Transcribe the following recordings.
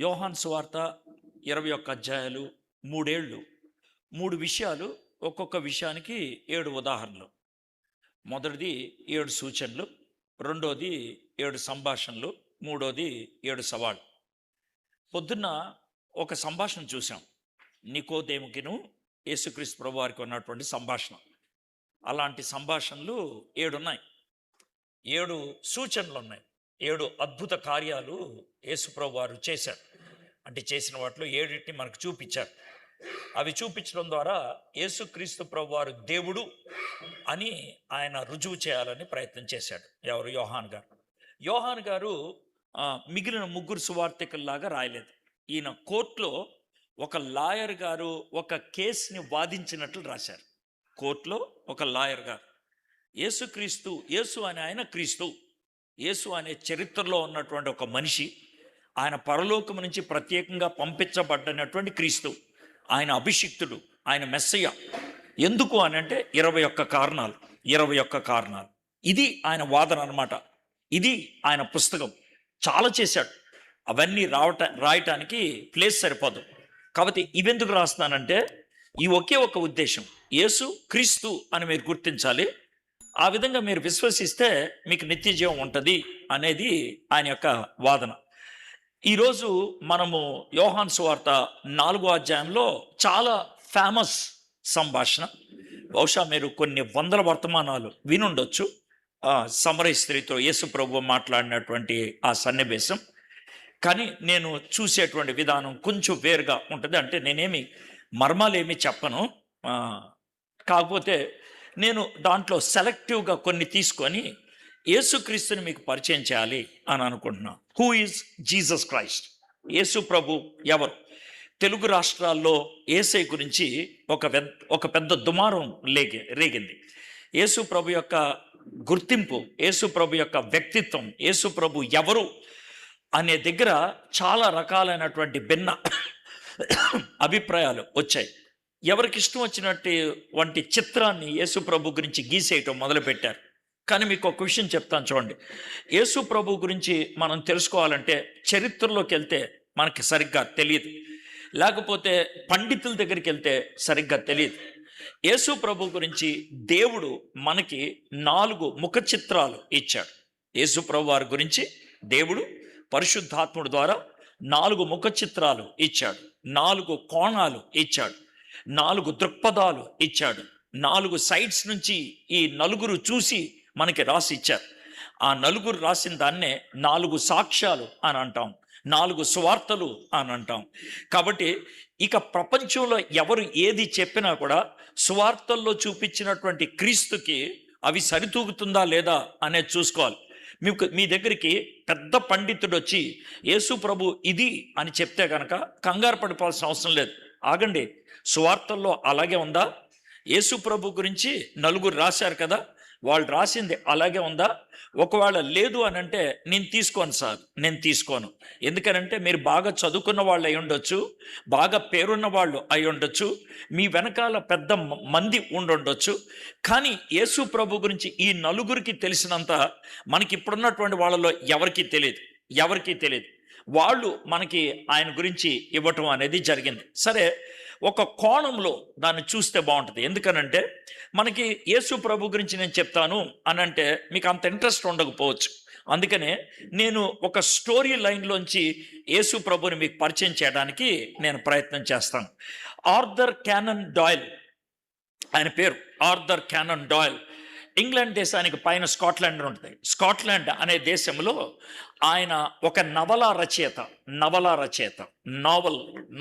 యోహాను సువార్త 21 అధ్యాయాలు, 3 ఏళ్ళు, 3 విషయాలు, ఒక్కొక్క విషయానికి 7 ఉదాహరణలు. మొదటిది 7 సూచనలు, రెండోది 7 సంభాషణలు, మూడోది 7 సవాళ్ళు. పొద్దున్న ఒక సంభాషణ చూసాం. నికోదేముకిను యేసుక్రీస్తు ప్రభువారికి ఉన్నటువంటి సంభాషణ. అలాంటి సంభాషణలు 7 ఉన్నాయి. 7 సూచనలు ఉన్నాయి. 7 అద్భుత కార్యాలు యేసుప్రభు వారు చేశారు. అంటే చేసిన వాటిలో 7టిని మనకు చూపించారు. అవి చూపించడం ద్వారా యేసుక్రీస్తు ప్రభు వారు దేవుడు అని ఆయన రుజువు చేయాలని ప్రయత్నం చేశాడు. ఎవరు? యోహాను గారు. యోహాను గారు మిగిలిన ముగ్గురు సువార్తికుల్లాగా రాయలేదు. ఈయన కోర్టులో ఒక లాయర్ గారు ఒక కేసుని వాదించినట్లు రాశారు. కోర్టులో ఒక లాయర్ గారు యేసు అనే ఆయన క్రీస్తు, యేసు అనే చరిత్రలో ఉన్నటువంటి ఒక మనిషి, ఆయన పరలోకం నుంచి ప్రత్యేకంగా పంపించబడ్డనటువంటి క్రీస్తు, ఆయన అభిషిక్తుడు, ఆయన మెస్సయ్య. ఎందుకు అని అంటే 21 కారణాలు. 21 కారణాలు. ఇది ఆయన వాదన అన్నమాట. ఇది ఆయన పుస్తకం. చాలా చేశాడు. అవన్నీ రాయటానికి ప్లేస్ సరిపోదు. కాబట్టి ఇవెందుకు రాస్తానంటే ఈ ఒకే ఒక ఉద్దేశం, యేసు క్రీస్తు అని మీరు గుర్తించాలి. ఆ విధంగా మీరు విశ్వసిస్తే మీకు నిత్య జీవం ఉంటుంది అనేది ఆయన యొక్క వాదన. ఈరోజు మనము యోహాను సువార్త 4వ అధ్యాయంలో చాలా ఫేమస్ సంభాషణ. బహుశా మీరు కొన్ని వందల వర్తమానాలు వినుండొచ్చు. సమరయ స్త్రీతో యేసు ప్రభువు మాట్లాడినటువంటి ఆ సన్నివేశం. కానీ నేను చూసేటువంటి విధానం కొంచెం వేరుగా ఉంటుంది. అంటే నేనేమి మర్మాలేమి చెప్పను, కాకపోతే నేను దాంట్లో సెలెక్టివ్గా కొన్ని తీసుకొని యేసుక్రీస్తుని మీకు పరిచయం చేయాలి అని అనుకుంటున్నాను. Who is Jesus Christ? Yesu ప్రభు ఎవరు? తెలుగు రాష్ట్రాల్లో యేసై గురించి ఒక పెద్ద దుమారం రేగింది. యేసు ప్రభు యొక్క గుర్తింపు, యేసు ప్రభు యొక్క వ్యక్తిత్వం, యేసు ప్రభు ఎవరు అనే దగ్గర చాలా రకాలైనటువంటి భిన్న అభిప్రాయాలు వచ్చాయి. ఎవరికి ఇష్టం వచ్చినటువంటి చిత్రాన్ని యేసు ప్రభు గురించి గీసేయటం మొదలుపెట్టారు. కానీ మీకు ఒక విషయం చెప్తాను చూడండి. యేసు ప్రభు గురించి మనం తెలుసుకోవాలంటే చరిత్రలోకి వెళ్తే మనకి సరిగ్గా తెలియదు, లేకపోతే పండితుల దగ్గరికి వెళ్తే సరిగ్గా తెలియదు. యేసు ప్రభు గురించి దేవుడు మనకి 4 ముఖ చిత్రాలు ఇచ్చాడు. యేసు ప్రభు వారి గురించి దేవుడు పరిశుద్ధాత్ముడి ద్వారా 4 ముఖ చిత్రాలు ఇచ్చాడు, 4 కోణాలు ఇచ్చాడు, 4 దృక్పథాలు ఇచ్చాడు. 4 సైడ్స్ నుంచి ఈ నలుగురు చూసి మనకి రాసి ఇచ్చారు. ఆ నలుగురు రాసిన దాన్నే 4 సాక్ష్యాలు అని అంటాం, 4 సువార్తలు అని అంటాం. కాబట్టి ఇక ప్రపంచంలో ఎవరు ఏది చెప్పినా కూడా సువార్తల్లో చూపించినటువంటి క్రీస్తుకి అవి సరితూగుతుందా లేదా అనేది చూసుకోవాలి. మీ దగ్గరికి పెద్ద పండితుడు వచ్చి యేసు ప్రభు ఇది అని చెప్తే కనుక కంగారు పడిపోవాల్సిన అవసరం లేదు. ఆగండి, సువార్తల్లో అలాగే ఉందా? యేసు ప్రభు గురించి 4 రాశారు కదా, వాళ్ళు రాసింది అలాగే ఉందా? ఒకవేళ లేదు అని అంటే నేను తీసుకోను సార్, నేను తీసుకోను. ఎందుకనంటే మీరు బాగా చదువుకున్న వాళ్ళు అయి ఉండొచ్చు, బాగా పేరున్న వాళ్ళు అయి ఉండొచ్చు, మీ వెనకాల పెద్ద మంది ఉండుండొచ్చు. కానీ యేసు ప్రభు గురించి ఈ 4 తెలిసినంత మనకి ఇప్పుడున్నటువంటి వాళ్ళలో ఎవరికీ తెలియదు. వాళ్ళు మనకి ఆయన గురించి ఇవ్వటం అనేది జరిగింది. సరే, ఒక కోణంలో దాన్ని చూస్తే బాగుంటుంది. ఎందుకనంటే మనకి యేసు ప్రభు గురించి నేను చెప్తాను అని అంటే మీకు అంత ఇంట్రెస్ట్ ఉండకపోవచ్చు. అందుకనే నేను ఒక స్టోరీ లైన్లోంచి యేసు ప్రభుని మీకు పరిచయం చేయడానికి నేను ప్రయత్నం చేస్తాను. ఆర్థర్ క్యానన్ డాయిల్, ఆయన పేరు ఆర్థర్ క్యానన్ డాయిల్. ఇంగ్లాండ్ దేశానికి పైన స్కాట్లాండ్ ఉంటుంది. స్కాట్లాండ్ అనే దేశంలో ఆయన ఒక నవలా రచయిత,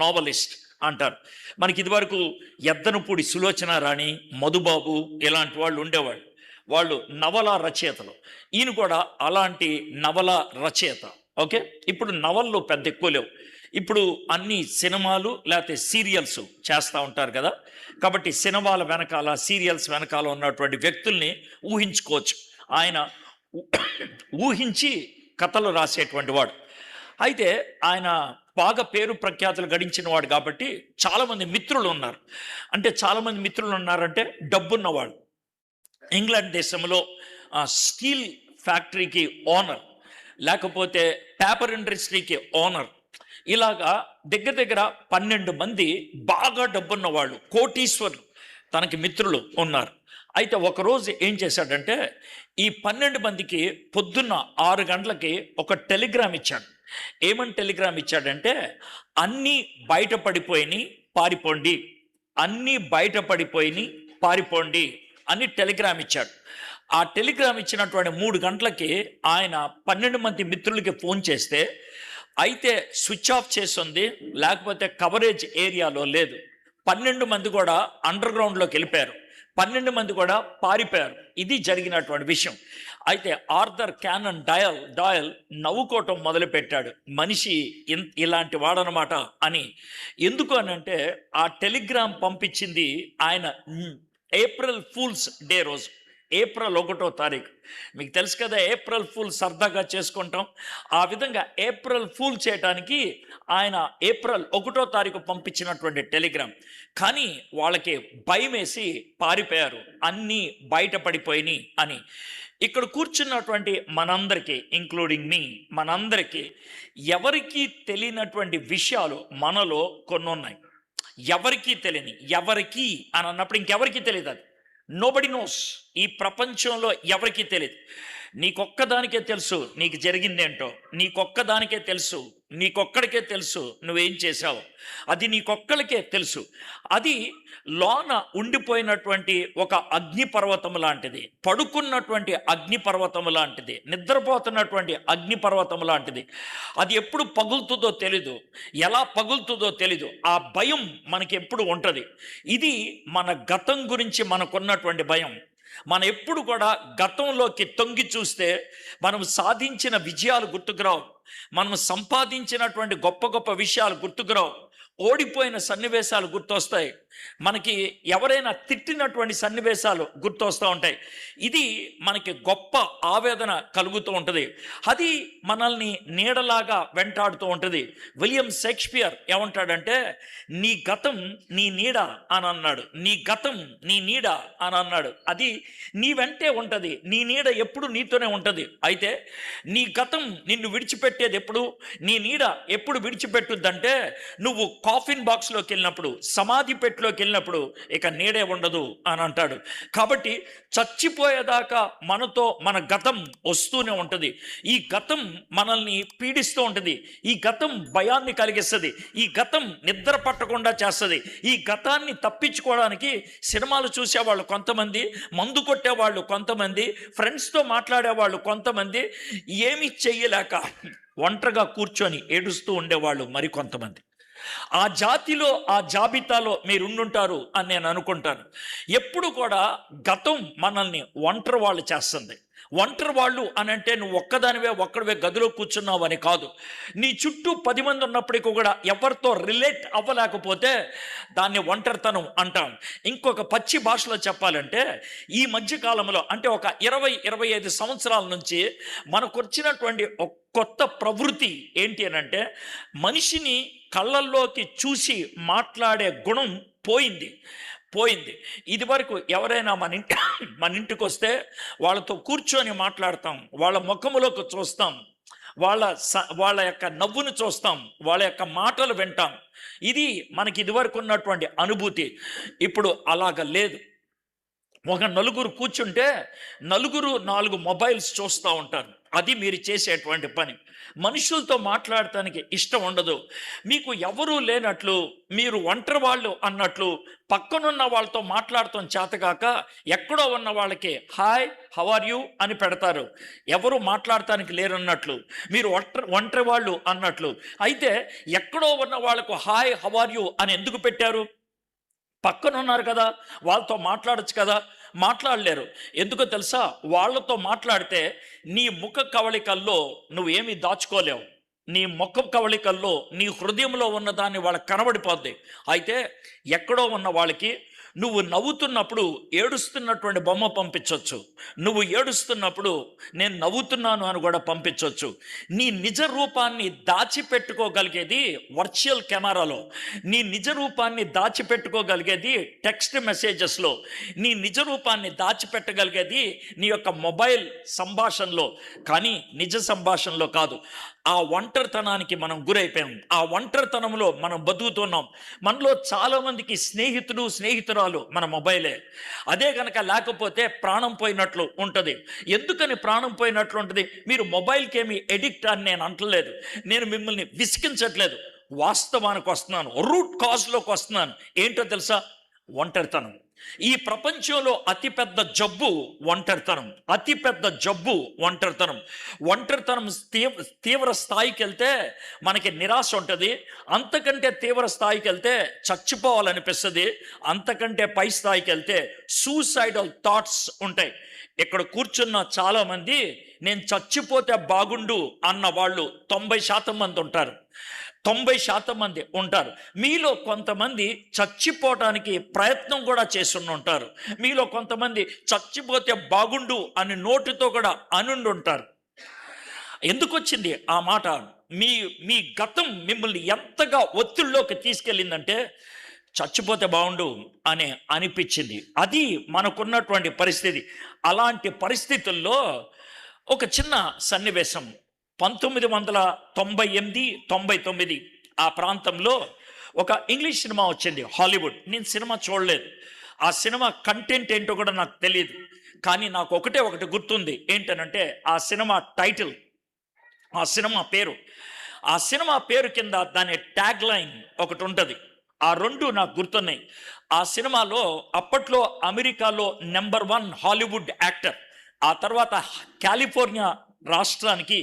నావలిస్ట్ అంటారు. మనకి ఇదివరకు ఎద్దనపూడి సులోచన రాణి, మధుబాబు ఇలాంటి వాళ్ళు ఉండేవాళ్ళు. వాళ్ళు నవలా రచయితలు. ఈయన కూడా అలాంటి నవలా రచయిత. ఓకే, ఇప్పుడు నవళ్ళు పెద్ద ఎక్కువ లేవు. ఇప్పుడు అన్ని సినిమాలు లేకపోతే సీరియల్స్ చేస్తూ ఉంటారు కదా. కాబట్టి సినిమాల వెనకాల, సీరియల్స్ వెనకాల ఉన్నటువంటి వ్యక్తుల్ని ఊహించుకోవచ్చు. ఆయన ఊహించి కథలు రాసేటువంటి వాడు. అయితే ఆయన బాగా పేరు ప్రఖ్యాతులు గడించిన వాడు కాబట్టి చాలామంది మిత్రులు ఉన్నారు. చాలామంది మిత్రులు ఉన్నారంటే డబ్బున్నవాళ్ళు. ఇంగ్లాండ్ దేశంలో స్టీల్ ఫ్యాక్టరీకి ఓనర్, లేకపోతే పేపర్ ఇండస్ట్రీకి ఓనర్, ఇలాగా దగ్గర దగ్గర 12 మంది బాగా డబ్బున్న వాళ్ళు, కోటీశ్వరులు తనకి మిత్రులు ఉన్నారు. అయితే ఒకరోజు ఏం చేశాడంటే ఈ 12 మందికి పొద్దున్న 6 గంటలకి ఒక టెలిగ్రామ్ ఇచ్చాడు. ఏమని టెలిగ్రామ్ ఇచ్చాడంటే, అన్నీ బయటపడిపోయినాయి, పారిపోండి, అన్నీ బయటపడిపోయినాయి, పారిపోండి అని టెలిగ్రామ్ ఇచ్చాడు. ఆ టెలిగ్రామ్ ఇచ్చినటువంటి 3 గంటలకి ఆయన 12 మంది మిత్రులకి ఫోన్ చేస్తే, అయితే స్విచ్ ఆఫ్ చేస్తుంది, లేకపోతే కవరేజ్ ఏరియాలో లేదు. 12 మంది కూడా అండర్ గ్రౌండ్లోకి వెళ్ళిపోయారు. 12 మంది కూడా పారిపోయారు. ఇది జరిగినటువంటి విషయం. అయితే ఆర్థర్ క్యానన్ డాయల్ నవ్వుకోవటం మొదలుపెట్టాడు. మనిషి ఇలాంటి వాడనమాట అని. ఎందుకు అనంటే ఆ టెలిగ్రామ్ పంపించింది ఆయన ఏప్రిల్ ఫూల్స్ డే రోజు, ఏప్రిల్ 1వ తారీఖు. మీకు తెలుసు కదా, ఏప్రిల్ ఫూల్ సరదాగా చేసుకుంటాం. ఆ విధంగా ఏప్రిల్ ఫూల్ చేయడానికి ఆయన ఏప్రిల్ 1వ తారీఖు పంపించినటువంటి టెలిగ్రామ్. కానీ వాళ్ళకి భయం వేసి పారిపోయారు, అన్నీ బయటపడిపోయినాయి అని. ఇక్కడ కూర్చున్నటువంటి మనందరికీ, ఇంక్లూడింగ్ మీ, మనందరికీ ఎవరికీ తెలియనటువంటి విషయాలు మనలో కొన్ని ఉన్నాయి. ఎవరికీ తెలియని, ఎవరికి అని అన్నప్పుడు ఇంకెవరికి తెలియదు. అది నోబడి నోస్. ఈ ప్రపంచంలో ఎవరికీ తెలియదు. నీకొక్కదానికే తెలుసు నీకు జరిగిందేంటో, నీకొక్కదానికే తెలుసు, నీకొక్కడికే తెలుసు నువ్వేం చేశావు, అది నీకొక్కడికే తెలుసు. అది లోన ఉండిపోయినటువంటి ఒక అగ్నిపర్వతం లాంటిది, పడుకున్నటువంటి అగ్నిపర్వతం లాంటిది, నిద్రపోతున్నటువంటి అగ్నిపర్వతం లాంటిది. అది ఎప్పుడు పగులుతుందో తెలీదు, ఎలా పగులుతుందో తెలీదు. ఆ భయం మనకి ఎప్పుడు ఉంటుంది. ఇది మన గతం గురించి మనకున్నటువంటి భయం. మనం ఎప్పుడు కూడా గతంలోకి తొంగి చూస్తే మనం సాధించిన విజయాలు గుర్తుకురావు, మనం సంపాదించినటువంటి గొప్ప గొప్ప విషయాలు గుర్తుకురావు, ఓడిపోయిన సన్నివేశాలు గుర్తొస్తాయి, మనకి ఎవరైనా తిట్టినటువంటి సన్నివేశాలు గుర్తొస్తూ ఉంటాయి. ఇది మనకి గొప్ప ఆవేదన కలుగుతూ ఉంటుంది. అది మనల్ని నీడలాగా వెంటాడుతూ ఉంటుంది. విలియం షేక్స్పియర్ ఏమంటాడంటే, నీ గతం నీ నీడ అని అన్నాడు. నీ గతం నీ నీడ అని అన్నాడు. అది నీ వెంటే ఉంటుంది, నీ నీడ ఎప్పుడు నీతోనే ఉంటుంది. అయితే నీ గతం నిన్ను విడిచిపెట్టేది ఎప్పుడు, నీ నీడ ఎప్పుడు విడిచిపెట్టుద్దంటే, నువ్వు కాఫిన్ బాక్స్లోకి వెళ్ళినప్పుడు, సమాధి పెట్టిలోకి వెళ్ళినప్పుడు ఇక నీడే ఉండదు అని అంటాడు. కాబట్టి చచ్చిపోయేదాకా మనతో మన గతం వస్తూనే ఉంటుంది. ఈ గతం మనల్ని పీడిస్తూ ఉంటుంది. ఈ గతం భయాన్ని కలిగిస్తుంది. ఈ గతం నిద్ర పట్టకుండా చేస్తుంది. ఈ గతాన్ని తప్పించుకోవడానికి సినిమాలు చూసేవాళ్ళు కొంతమంది, మందు కొట్టేవాళ్ళు కొంతమంది, ఫ్రెండ్స్తో మాట్లాడేవాళ్ళు కొంతమంది, ఏమి చెయ్యలేక ఒంటరిగా కూర్చొని ఏడుస్తూ ఉండేవాళ్ళు మరి కొంతమంది. ఆ జాతిలో, ఆ జాబితాలో మీరు ఉండుంటారు అని నేను అనుకుంటాను. ఎప్పుడు కూడా గతం మనల్ని ఒంటరి వాళ్ళు చేస్తుంది. ఒంటరి వాళ్ళు అని అంటే నువ్వు ఒక్కడివే గదిలో కూర్చున్నావు అని కాదు. నీ చుట్టూ 10 మంది ఉన్నప్పటికీ కూడా ఎవరితో రిలేట్ అవ్వలేకపోతే దాన్ని ఒంటరితనం అంటాం. ఇంకొక పచ్చి భాషలో చెప్పాలంటే, ఈ మధ్యకాలంలో అంటే ఒక 20-25 సంవత్సరాల నుంచి మనకు వచ్చినటువంటి కొత్త ప్రవృత్తి ఏంటి అని అంటే, మనిషిని కళ్ళల్లోకి చూసి మాట్లాడే గుణం పోయింది. ఇది వరకు ఎవరైనా మన ఇంటికి వస్తే వాళ్ళతో కూర్చొని మాట్లాడతాం, వాళ్ళ ముఖములోకి చూస్తాం, వాళ్ళ యొక్క నవ్వును చూస్తాం, వాళ్ళ యొక్క మాటలు వింటాం. ఇది మనకి ఇదివరకు ఉన్నటువంటి అనుభూతి. ఇప్పుడు అలాగ లేదు. ఒక నలుగురు కూర్చుంటే 4 మొబైల్స్ చూస్తూ ఉంటారు. అది మీరు చేసేటువంటి పని. మనుషులతో మాట్లాడటానికి ఇష్టం ఉండదు. మీకు ఎవరూ లేనట్లు, మీరు ఒంటరి వాళ్ళు అన్నట్లు, పక్కనున్న వాళ్ళతో మాట్లాడటం చేతగాక ఎక్కడో ఉన్న వాళ్ళకి హాయ్ హౌ ఆర్ యూ అని పెడతారు. ఎవరు మాట్లాడటానికి లేరన్నట్లు, మీరు ఒంటరి వాళ్ళు అన్నట్లు. అయితే ఎక్కడో ఉన్న వాళ్ళకు హాయ్ హౌ ఆర్ యూ అని ఎందుకు పెట్టారు? పక్కనున్నారు కదా, వాళ్ళతో మాట్లాడచ్చు కదా. మాట్లాడలేరు. ఎందుకో తెలుసా? వాళ్ళతో మాట్లాడితే నీ ముఖ కవళికల్లో నువ్వేమీ దాచుకోలేవు. నీ ముఖ కవళికల్లో నీ హృదయంలో ఉన్నదాన్ని వాళ్ళకి కనబడిపోద్ది. అయితే ఎక్కడో ఉన్న వాళ్ళకి నువ్వు నవ్వుతున్నప్పుడు ఏడుస్తున్నటువంటి బొమ్మ పంపించవచ్చు, నువ్వు ఏడుస్తున్నప్పుడు నేను నవ్వుతున్నాను అని కూడా పంపించవచ్చు. నీ నిజ రూపాన్ని దాచిపెట్టుకోగలిగేది వర్చువల్ కెమెరాలో, నీ నిజ రూపాన్ని దాచిపెట్టుకోగలిగేది టెక్స్ట్ మెసేజెస్లో, నీ నిజ రూపాన్ని దాచిపెట్టగలిగేది నీ యొక్క మొబైల్ సంభాషణలో, కానీ నిజ సంభాషణలో కాదు. ఆ ఒంటరితనానికి మనం గురైపోయాం. ఆ ఒంటరితనంలో మనం బతుకుతున్నాం. మనలో చాలామందికి స్నేహితురాలు మన మొబైలే. అదే కనుక లేకపోతే ప్రాణం పోయినట్లు ఉంటుంది. ఎందుకని ప్రాణం పోయినట్లు ఉంటుంది? మీరు మొబైల్కి ఏమి ఎడిక్ట్ అని నేను అంటలేదు. నేను మిమ్మల్ని విసిగించట్లేదు. వాస్తవానికి వస్తున్నాను, రూట్ కాజ్లోకి వస్తున్నాను. ఏంటో తెలుసా? ఒంటరితనం. ఈ ప్రపంచంలో అతిపెద్ద జబ్బు ఒంటరితనం. అతిపెద్ద జబ్బు ఒంటరితనం. ఒంటరితనం తీవ్ర స్థాయికి వెళ్తే మనకి నిరాశ ఉంటుంది. అంతకంటే తీవ్ర స్థాయికి వెళ్తే చచ్చిపోవాలనిపిస్తుంది. అంతకంటే పై స్థాయికి వెళ్తే సూసైడల్ థాట్స్ ఉంటాయి. ఇక్కడ కూర్చున్న చాలామంది నేను చచ్చిపోతే బాగుండు అన్న వాళ్ళు 90% మంది ఉంటారు. 90% మంది ఉంటారు. మీలో కొంతమంది చచ్చిపోవటానికి ప్రయత్నం కూడా చేస్తుంటారు. మీలో కొంతమంది చచ్చిపోతే బాగుండు అని నోటితో కూడా అనుండి ఉంటారు. ఎందుకు వచ్చింది ఆ మాట? మీ మీ గతం మిమ్మల్ని ఎంతగా ఒత్తిడిలోకి తీసుకెళ్ళిందంటే చచ్చిపోతే బాగుండు అని అనిపించింది. అది మనకున్నటువంటి పరిస్థితి. అలాంటి పరిస్థితుల్లో ఒక చిన్న సన్నివేశం 1998, 99 ఆ ప్రాంతంలో ఒక ఇంగ్లీష్ సినిమా వచ్చింది, హాలీవుడ్. నేను సినిమా చూడలేదు. ఆ సినిమా కంటెంట్ ఏంటో కూడా నాకు తెలియదు. కానీ నాకు ఒకటి గుర్తుంది. ఏంటనంటే ఆ సినిమా టైటిల్, ఆ సినిమా పేరు కింద దాని ట్యాగ్ లైన్ ఒకటి ఉంటుంది. ఆ రెండు నాకు గుర్తున్నాయి. ఆ సినిమాలో అప్పట్లో అమెరికాలో నెంబర్ 1 హాలీవుడ్ యాక్టర్, ఆ తర్వాత కాలిఫోర్నియా రాష్ట్రానికి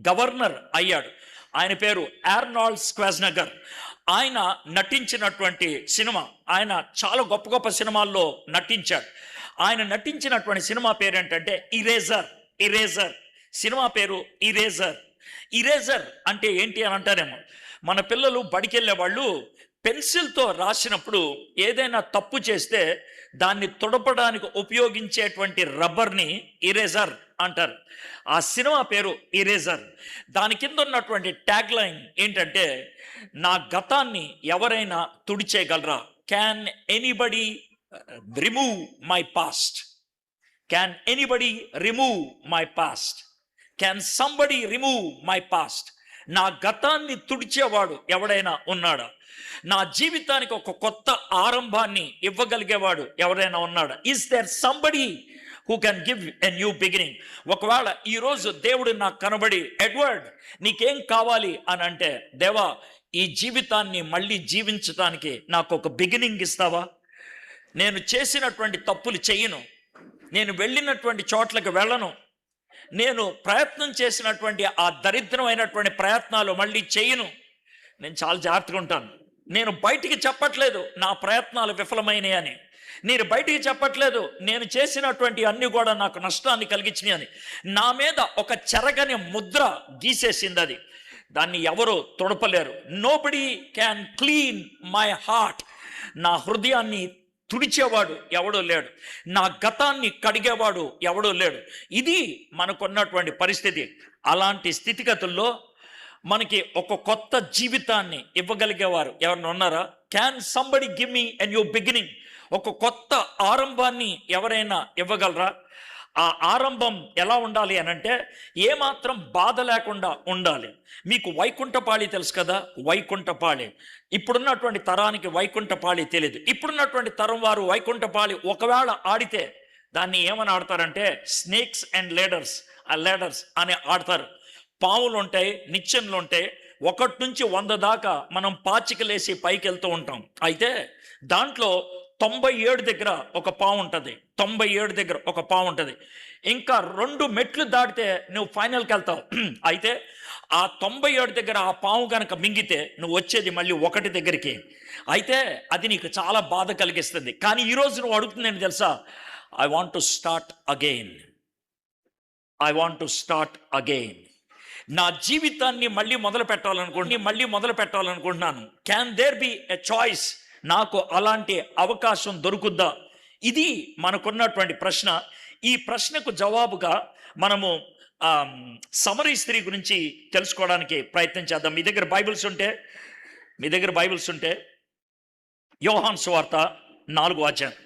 గవర్నర్ అయ్యాడు. ఆయన పేరు ఆర్నాల్డ్ స్క్వాజ్నెగర్. ఆయన నటించినటువంటి సినిమా, ఆయన చాలా గొప్ప గొప్ప సినిమాల్లో నటించాడు. ఆయన నటించినటువంటి సినిమా పేరు ఏంటంటే ఇరేజర్. సినిమా పేరు ఇరేజర్ అంటే ఏంటి అని అంటారేమో. మన పిల్లలు బడికెళ్ళే వాళ్ళు పెన్సిల్తో రాసినప్పుడు ఏదైనా తప్పు చేస్తే దాన్ని తుడపడానికి ఉపయోగించేటువంటి రబ్బర్ని ఇరేజర్ అంటారు. ఆ సినిమా పేరు ఇరేజర్. దాని కింద ఉన్నటువంటి ట్యాగ్ లైన్ ఏంటంటే, నా గతాన్ని ఎవరైనా తుడిచేయగలరా? Can anybody remove my past? Can anybody remove my past? Can somebody remove my past? నా గతాన్ని తుడిచేవాడు ఎవడైనా ఉన్నాడా? నా జీవితానికి ఒక కొత్త ఆరంభాన్ని ఇవ్వగలిగేవాడు ఎవరైనా ఉన్నాడా? Is there somebody who can give a new beginning? ఒకవేళ ఈరోజు దేవుడు నాకు కనబడి, ఎడ్వర్డ్ నీకేం కావాలి అని అంటే, దేవా ఈ జీవితాన్ని మళ్ళీ జీవించడానికి నాకు ఒక బిగినింగ్ ఇస్తావా? నేను చేసినటువంటి తప్పులు చెయ్యను, నేను వెళ్ళినటువంటి చోట్లకు వెళ్ళను, నేను ప్రయత్నం చేసినటువంటి ఆ దరిద్రమైనటువంటి ప్రయత్నాలు మళ్ళీ చేయను. నేను చాలా జాగ్రత్తగా ఉంటాను. నేను బయటికి చెప్పట్లేదు నా ప్రయత్నాలు విఫలమైనవి అని. నేను బయటికి చెప్పట్లేదు నేను చేసినటువంటి అన్ని కూడా నాకు నష్టాన్ని కలిగించినాయి అని. నా మీద ఒక చెరగని ముద్ర గీసేసింది అది. దాన్ని ఎవరు తొడపలేరు. Nobody can clean my heart. నా హృదయాన్ని తుడిచేవాడు ఎవడో లేడు. నా గతాన్ని కడిగేవాడు ఎవడో లేడు. ఇది మనకున్నటువంటి పరిస్థితి. అలాంటి స్థితిగతుల్లో మనకి ఒక కొత్త జీవితాన్ని ఇవ్వగలిగేవారు ఎవరైనా ఉన్నారా? Can somebody give me a new beginning? ఒక కొత్త ఆరంభాన్ని ఎవరైనా ఇవ్వగలరా? ఆ ఆరంభం ఎలా ఉండాలి అనంటే ఏమాత్రం బాధ లేకుండా ఉండాలి. మీకు వైకుంఠపాళి తెలుసు కదా? వైకుంఠపాళి. ఇప్పుడున్నటువంటి తరానికి వైకుంఠపాళి తెలియదు. ఇప్పుడున్నటువంటి తరం వారు వైకుంఠపాళి ఒకవేళ ఆడితే దాన్ని ఏమని ఆడతారంటే స్నేక్స్ అండ్ లేడర్స్ అని ఆడతారు. పావులు ఉంటాయి, నిచ్చెనలు ఉంటాయి. 1 నుంచి 100 దాకా మనం పాచికలేసి పైకి వెళ్తూ ఉంటాం. అయితే దాంట్లో 97 దగ్గర ఒక పాము ఉంటుంది. 97 దగ్గర ఒక పాము ఉంటుంది. ఇంకా 2 మెట్లు దాటితే నువ్వు ఫైనల్కి వెళ్తావు. అయితే ఆ 97 దగ్గర ఆ పాము కనుక మింగితే నువ్వు వచ్చేది మళ్ళీ 1 దగ్గరికి. అయితే అది నీకు చాలా బాధ కలిగిస్తుంది. కానీ ఈరోజు నువ్వు అడుగుతుందేంటి తెలుసా? I want to start again. నా జీవితాన్ని మళ్ళీ మొదలు పెట్టాలనుకుంటున్నాను. Can there be a choice? నాకు అలాంటి అవకాశం దొరుకుద్దా? ఇది మనకున్నటువంటి ప్రశ్న. ఈ ప్రశ్నకు జవాబుగా మనము సమరీ స్త్రీ గురించి తెలుసుకోవడానికి ప్రయత్నం చేద్దాం. మీ దగ్గర బైబిల్స్ ఉంటే యోహాను సువార్త 4వ అధ్యాయం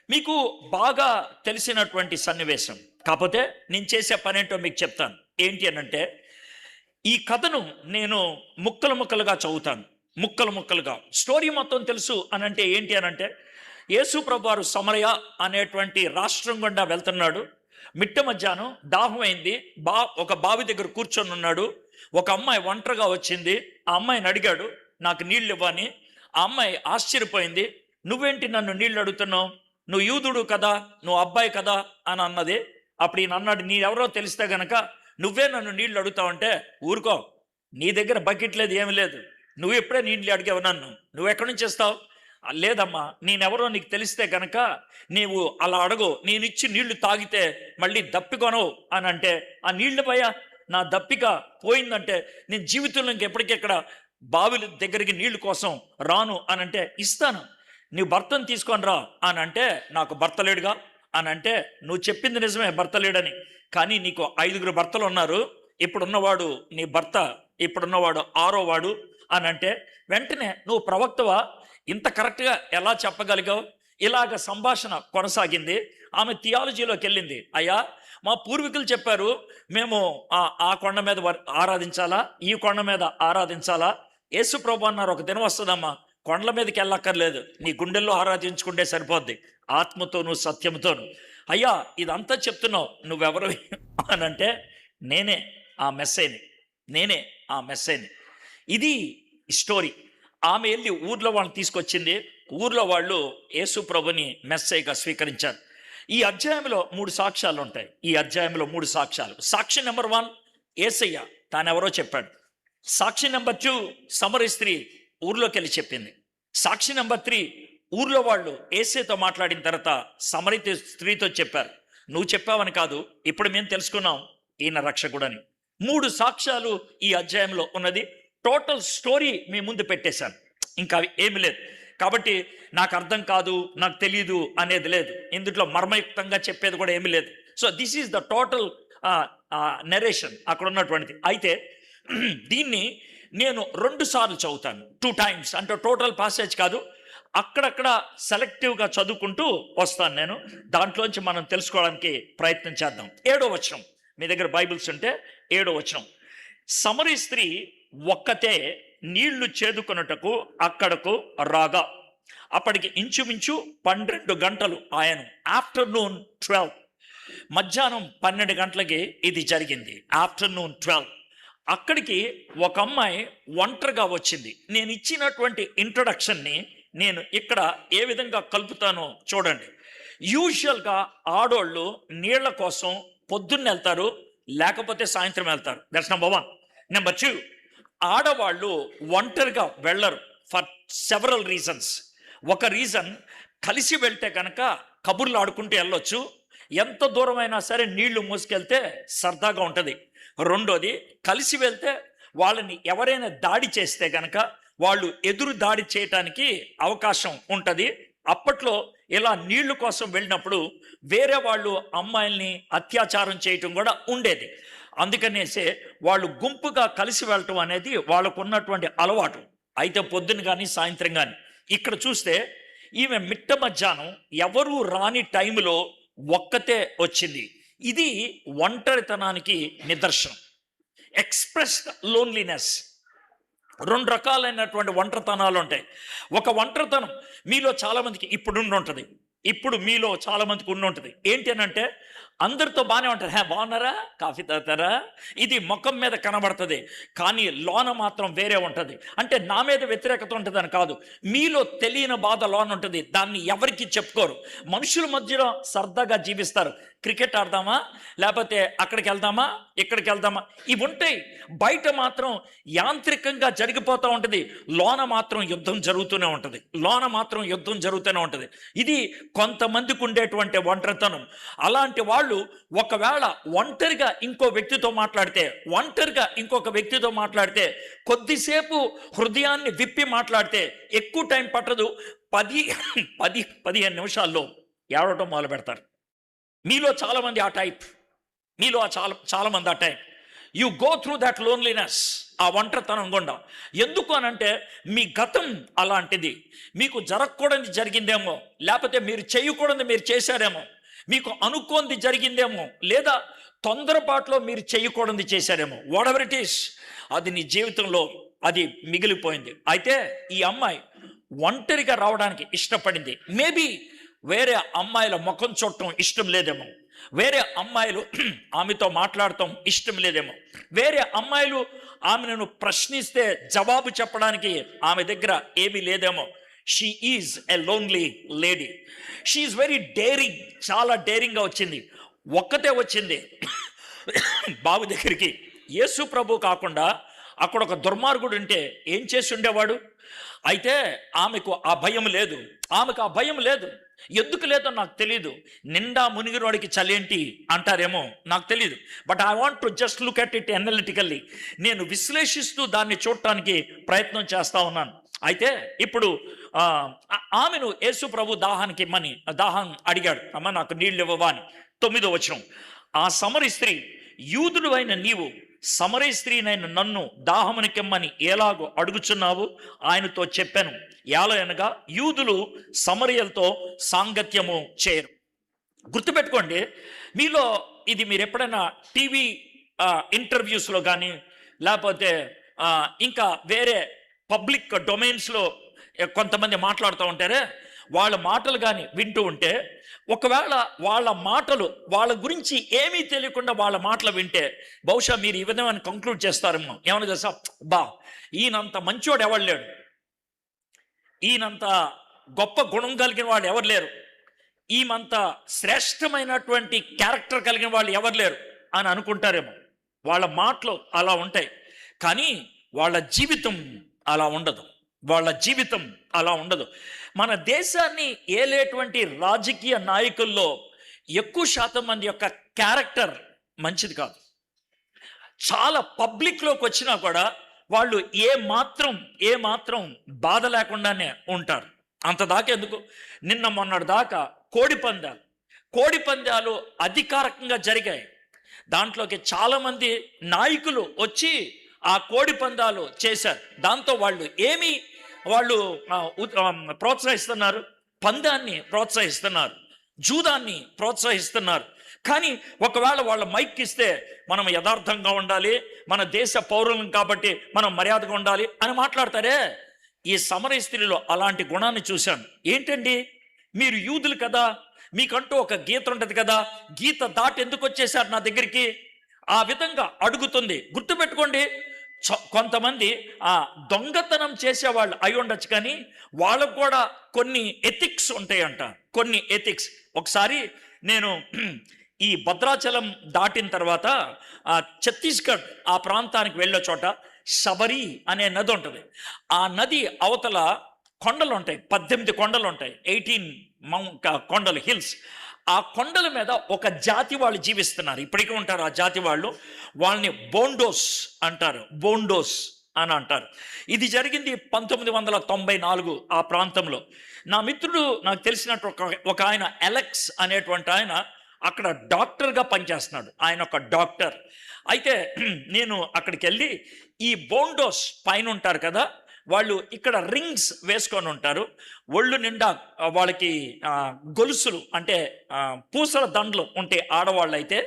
మీకు బాగా తెలిసినటువంటి సన్నివేశం. కాకపోతే నేను చేసే పనేంటో మీకు చెప్తాను. ఏంటి అనంటే ఈ కథను నేను ముక్కలు ముక్కలుగా చదువుతాను, ముక్కలు ముక్కలుగా. స్టోరీ మొత్తం తెలుసు అని అంటే ఏంటి అని అంటే, యేసు ప్రభు వారు సమరయ అనేటువంటి రాష్ట్రం గుండా వెళ్తున్నాడు. మిట్ట మధ్యాహ్నం దాహం అయింది. ఒక బావి దగ్గర కూర్చొని ఉన్నాడు. ఒక అమ్మాయి ఒంటరిగా వచ్చింది. ఆ అమ్మాయిని అడిగాడు, నాకు నీళ్ళు ఇవ్వని. ఆ అమ్మాయి ఆశ్చర్యపోయింది. నువ్వేంటి నన్ను నీళ్ళు అడుగుతున్నావు? నువ్వు యూదుడు కదా, నువ్వు అబ్బాయి కదా అని అన్నది. అప్పుడు ఈయన అన్నాడు, నీ ఎవరో తెలిస్తే గనక నువ్వే నన్ను నీళ్ళు అడుగుతావంటే, ఊరుకో, నీ దగ్గర బకెట్ లేదు, ఏమి లేదు, నువ్వు ఎప్పుడే నీళ్ళు అడిగావు నన్ను, నువ్వు ఎక్కడి నుంచి ఇస్తావు? లేదమ్మా, నేనెవరో నీకు తెలిస్తే కనుక నీవు అలా అడగు, నేనిచ్చి నీళ్లు తాగితే మళ్ళీ దప్పికొనవు అని అంటే, ఆ నీళ్లు పోయా, నా దప్పిక పోయిందంటే నేను జీవితంలో ఇంకెప్పటికెక్కడ బావిల దగ్గరికి నీళ్లు కోసం రాను అని అంటే, ఇస్తాను, నీవు భర్తను తీసుకొని రా అని అంటే, నాకు భర్త లేడుగా అని అంటే, నువ్వు చెప్పింది నిజమే, భర్త లేడని, కానీ నీకు 5 భర్తలు ఉన్నారు, ఇప్పుడున్నవాడు నీ భర్త, ఇప్పుడున్నవాడు 6వ వాడు అని అంటే, వెంటనే నువ్వు ప్రవక్తవా, ఇంత కరెక్ట్గా ఎలా చెప్పగలిగావు? ఇలాగ సంభాషణ కొనసాగింది. ఆమె థియాలజీలోకి వెళ్ళింది. అయ్యా, మా పూర్వీకులు చెప్పారు, మేము ఆ కొండ మీద ఆరాధించాలా, ఈ కొండ మీద ఆరాధించాలా? యేసు ప్రభు అన్నారు, ఒక దినం వస్తుందమ్మా, కొండల మీదకి వెళ్ళక్కర్లేదు, నీ గుండెల్లో ఆరాధించుకుంటే సరిపోద్ది, ఆత్మతోను సత్యంతోను. అయ్యా, ఇదంతా చెప్తున్నావు, నువ్వెవరు అని అంటే, నేనే ఆ మెస్సైని, నేనే ఆ మెస్సైని. ఇది స్టోరీ. ఆమె వెళ్ళి ఊర్లో వాళ్ళని తీసుకొచ్చింది. ఊర్లో వాళ్ళు యేసు ప్రభుని మెస్సైగా స్వీకరించారు. ఈ అధ్యాయంలో 3 సాక్ష్యాలు ఉంటాయి. ఈ అధ్యాయంలో 3 సాక్ష్యాలు. సాక్షి నెంబర్ 1 యేసయ్య తానెవరో చెప్పాడు. సాక్షి నెంబర్ 2 సమరయ స్త్రీ ఊర్లోకి వెళ్ళి చెప్పింది. సాక్షి నెంబర్ 3 ఊర్లో వాళ్ళు యేసయ్యతో మాట్లాడిన తర్వాత సమరయ స్త్రీతో చెప్పారు, నువ్వు చెప్పావని కాదు, ఇప్పుడు మేము తెలుసుకున్నాం ఈయన రక్షకుడని. 3 సాక్ష్యాలు ఈ అధ్యాయంలో ఉన్నది. టోటల్ స్టోరీ మీ ముందు పెట్టేశాను, ఇంకా ఏమి లేదు. కాబట్టి నాకు అర్థం కాదు, నాకు తెలియదు అనేది లేదు, ఇందులో మర్మయుక్తంగా చెప్పేది కూడా ఏమీ లేదు. So this is the total narration అక్కడ ఉన్నటువంటిది. అయితే దీన్ని నేను 2 సార్లు చదువుతాను, 2 times, అంటే టోటల్ పాసేజ్ కాదు, అక్కడక్కడ సెలెక్టివ్గా చదువుకుంటూ వస్తాను నేను. దాంట్లోంచి మనం తెలుసుకోవడానికి ప్రయత్నం చేద్దాం. 7వ వచనం, మీ దగ్గర బైబిల్స్ ఉంటే 7వ వచనం. సమరయ స్త్రీ ఒక్కతే నీళ్లు చేదుకొనుటకు అక్కడకు రాగా, అప్పటికి ఇంచుమించు 12 గంటలు ఆయన. ఆఫ్టర్నూన్ 12, మధ్యాహ్నం 12 గంటలకి ఇది జరిగింది. ఆఫ్టర్నూన్ 12 అక్కడికి ఒక అమ్మాయి ఒంటరిగా వచ్చింది. నేను ఇచ్చినటువంటి ఇంట్రొడక్షన్ని నేను ఇక్కడ ఏ విధంగా కలుపుతానో చూడండి. యూజువల్గా ఆడోళ్ళు నీళ్ల కోసం పొద్దున్న వెళ్తారు, లేకపోతే సాయంత్రం వెళ్తారు. That's number 1. నెంబర్ 2, ఆడవాళ్ళు ఒంటరిగా వెళ్ళరు ఫర్ సెవరల్ రీజన్స్. ఒక రీజన్, కలిసి వెళ్తే కనుక కబుర్లు ఆడుకుంటూ వెళ్ళొచ్చు, ఎంత దూరమైనా సరే నీళ్లు మోసుకెళ్తే సరదాగా ఉంటుంది. రెండోది, కలిసి వెళ్తే వాళ్ళని ఎవరైనా దాడి చేస్తే కనుక వాళ్ళు ఎదురు దాడి చేయటానికి అవకాశం ఉంటుంది. అప్పట్లో ఇలా నీళ్లు కోసం వెళ్ళినప్పుడు వేరే వాళ్ళు అమ్మాయిల్ని అత్యాచారం చేయటం కూడా ఉండేది. అందుకనేసే వాళ్ళు గుంపుగా కలిసి వెళ్ళటం అనేది వాళ్ళకు ఉన్నటువంటి అలవాటు. అయితే పొద్దున కానీ సాయంత్రం కానీ. ఇక్కడ చూస్తే ఈమె మిట్ట మధ్యాహ్నం ఎవరూ రాని టైంలో ఒక్కతే వచ్చింది. ఇది ఒంటరితనానికి నిదర్శనం. Expressed loneliness. 2 రకాలైనటువంటి ఒంటరితనాలు ఉంటాయి. ఒక ఒంటరితనం మీలో చాలామందికి ఇప్పుడు ఉంటుంది, ఇప్పుడు మీలో చాలామందికి ఉంటుంది. ఏంటి అని అంటే, అందరితో బాగానే ఉంటారు, బాగున్నారా, కాఫీ తాగుతారా, ఇది ముఖం మీద కనబడుతుంది, కానీ లోన మాత్రం వేరే ఉంటుంది. అంటే నా మీద వ్యతిరేకత ఉంటుందని కాదు, మీలో తెలియని బాధ లోన ఉంటుంది, దాన్ని ఎవరికి చెప్పుకోరు. మనుషుల మధ్యలో సరదాగా జీవిస్తారు. క్రికెట్ ఆడదామా, లేకపోతే అక్కడికి వెళ్దామా, ఇక్కడికి వెళ్దామా, ఇవి ఉంటాయి. బయట మాత్రం యాంత్రికంగా జరిగిపోతూ ఉంటుంది, లోన మాత్రం యుద్ధం జరుగుతూనే ఉంటుంది, లోన మాత్రం యుద్ధం జరుగుతూనే ఉంటుంది. ఇది కొంతమందికి ఉండేటువంటి ఒంటరితనం. అలాంటి వాళ్ళు ఒకవేళ ఒంటరిగా ఇంకో వ్యక్తితో మాట్లాడితే, ఒంటరిగా ఇంకొక వ్యక్తితో మాట్లాడితే, కొద్దిసేపు హృదయాన్ని విప్పి మాట్లాడితే ఎక్కువ టైం పట్టదు, 10-15 నిమిషాల్లో ఏడవటం మొదలు పెడతారు. మీలో చాలామంది ఆ టైప్, మీలో చాలామంది ఆ type. You go through that loneliness, ఆ ఒంటరితనం గుండా. ఎందుకు అనంటే మీ గతం అలాంటిది, మీకు జరగకూడదు జరిగిందేమో, లేకపోతే మీరు చేయకూడదు మీరు చేశారేమో, మీకు అనుకోంది జరిగిందేమో, లేదా తొందరపాటులో మీరు చేయకూడదు చేశారేమో, వాట్ ఎవర్ ఇట్ ఈస్, అది నీ జీవితంలో అది మిగిలిపోయింది. అయితే ఈ అమ్మాయి ఒంటరిగా రావడానికి ఇష్టపడింది. మేబీ వేరే అమ్మాయిల ముఖం చూడటం ఇష్టం లేదేమో, వేరే అమ్మాయిలు ఆమెతో మాట్లాడటం ఇష్టం లేదేమో, వేరే అమ్మాయిలు ఆమెను ప్రశ్నిస్తే జవాబు చెప్పడానికి ఆమె దగ్గర ఏమీ లేదేమో. She is a lonely lady. She is very daring, చాలా డేరింగ్గా వచ్చింది. ఒక్కతే వచ్చింది బాబు దగ్గరికి. యేసు ప్రభు కాకుండా అక్కడ ఒక దుర్మార్గుడు ఉంటే ఏం చేసి ఉండేవాడు? అయితే ఆమెకు ఆ భయం లేదు, ఆమెకు ఆ భయం లేదు. ఎందుకు లేదో నాకు తెలియదు. నిండా మునిగినోడికి చలేంటి అంటారేమో, నాకు తెలియదు. But I want to just look at it analytically. నేను విశ్లేషిస్తూ దాన్ని చూడటానికి ప్రయత్నం చేస్తా ఉన్నాను. అయితే ఇప్పుడు ఆమెను యేసు ప్రభు దాహం అడిగాడు, అమ్మ నాకు నీళ్ళు ఇవ్వవా అని. 9వ వచనం, ఆ సమరీ స్త్రీ, యూదుడు అయిన నీవు సమరీ స్త్రీనైన నన్ను దాహమునికిమ్మని ఎలాగో అడుగుచున్నావు? ఆయనతో చెప్పాను, ఏలయనగా యూదులు సమరియలతో సాంగత్యము చేయరు. గుర్తుపెట్టుకోండి, మీలో ఇది మీరు ఎప్పుడైనా టీవీ ఇంటర్వ్యూస్లో కానీ లేకపోతే ఇంకా వేరే పబ్లిక్ డొమైన్స్లో కొంతమంది మాట్లాడుతూ ఉంటారే, వాళ్ళ మాటలు కానీ వింటూ ఉంటే, ఒకవేళ వాళ్ళ మాటలు వాళ్ళ గురించి ఏమీ తెలియకుండా వాళ్ళ మాటలు వింటే బహుశా మీరు ఈ విధమైన కంక్లూడ్ చేస్తారేమో. ఏమన్నా తెలుసా, బా ఈయనంత మంచోడు ఎవరు లేడు, ఈయనంత గొప్ప గుణం కలిగిన వాళ్ళు ఎవరు లేరు, ఈమంత శ్రేష్టమైనటువంటి క్యారెక్టర్ కలిగిన వాళ్ళు ఎవరు లేరు అని అనుకుంటారేమో. వాళ్ళ మాటలు అలా ఉంటాయి, కానీ వాళ్ళ జీవితం అలా ఉండదు. వాళ్ళ జీవితం అలా ఉండదు. మన దేశాన్ని ఏలేటువంటి రాజకీయ నాయకుల్లో ఎక్కువ శాతం మంది యొక్క క్యారెక్టర్ మంచిది కాదు. చాలా పబ్లిక్లోకి వచ్చినా కూడా వాళ్ళు ఏ మాత్రం బాధ లేకుండానే ఉంటారు. అంత దాకా ఎందుకు, నిన్న మొన్నటి దాకా కోడి పందాలు అధికారికంగా జరిగాయి. దాంట్లోకి చాలామంది నాయకులు వచ్చి ఆ కోడి పందాలు చేశారు. దాంతో వాళ్ళు ప్రోత్సహిస్తున్నారు, పందాన్ని ప్రోత్సహిస్తున్నారు, జూదాన్ని ప్రోత్సహిస్తున్నారు. కానీ ఒకవేళ వాళ్ళ మైక్ ఇస్తే మనం యథార్థంగా ఉండాలి, మన దేశ పౌరులం కాబట్టి మనం మర్యాదగా ఉండాలి అని మాట్లాడతారే. ఈ సమరయ స్త్రీలో అలాంటి గుణాన్ని చూశాను. ఏంటండి, మీరు యూదులు కదా, మీకంటూ ఒక గీత ఉంటుంది కదా, గీత దాటి ఎందుకు వచ్చేసారు నా దగ్గరికి? ఆ విధంగా అడుగుతుంది. గుర్తుపెట్టుకోండి, కొంతమంది దొంగతనం చేసేవాళ్ళు అయి ఉండొచ్చు, కానీ వాళ్ళకు కూడా కొన్ని ఎథిక్స్ ఉంటాయంట, కొన్ని ఎథిక్స్. ఒకసారి నేను ఈ భద్రాచలం దాటిన తర్వాత ఛత్తీస్గఢ్ ఆ ప్రాంతానికి వెళ్ళే చోట శబరి అనే నది ఉంటుంది. ఆ నది అవతల కొండలు ఉంటాయి, 18 కొండలు ఉంటాయి, 18 కొండలు, హిల్స్. ఆ కొండల మీద ఒక జాతి వాళ్ళు జీవిస్తున్నారు, ఇప్పటికీ ఉంటారు ఆ జాతి వాళ్ళు. వాళ్ళని బోండోస్ అంటారు, బోండోస్ అని అంటారు. ఇది జరిగింది 1994 ఆ ప్రాంతంలో. నా మిత్రుడు, నాకు తెలిసినట్టు ఒక ఆయన అలెక్స్ అనేటువంటి ఆయన అక్కడ డాక్టర్గా పనిచేస్తున్నాడు. ఆయన ఒక డాక్టర్. అయితే నేను అక్కడికి వెళ్ళి, ఈ బోండోస్ పైన ఉంటారు కదా, వాళ్ళు ఇక్కడ రింగ్స్ వేసుకొని ఉంటారు, ఒళ్ళు నిండా వాళ్ళకి గొలుసులు అంటే పూసల దండలు ఉంటే ఆడవాళ్ళు అయితే.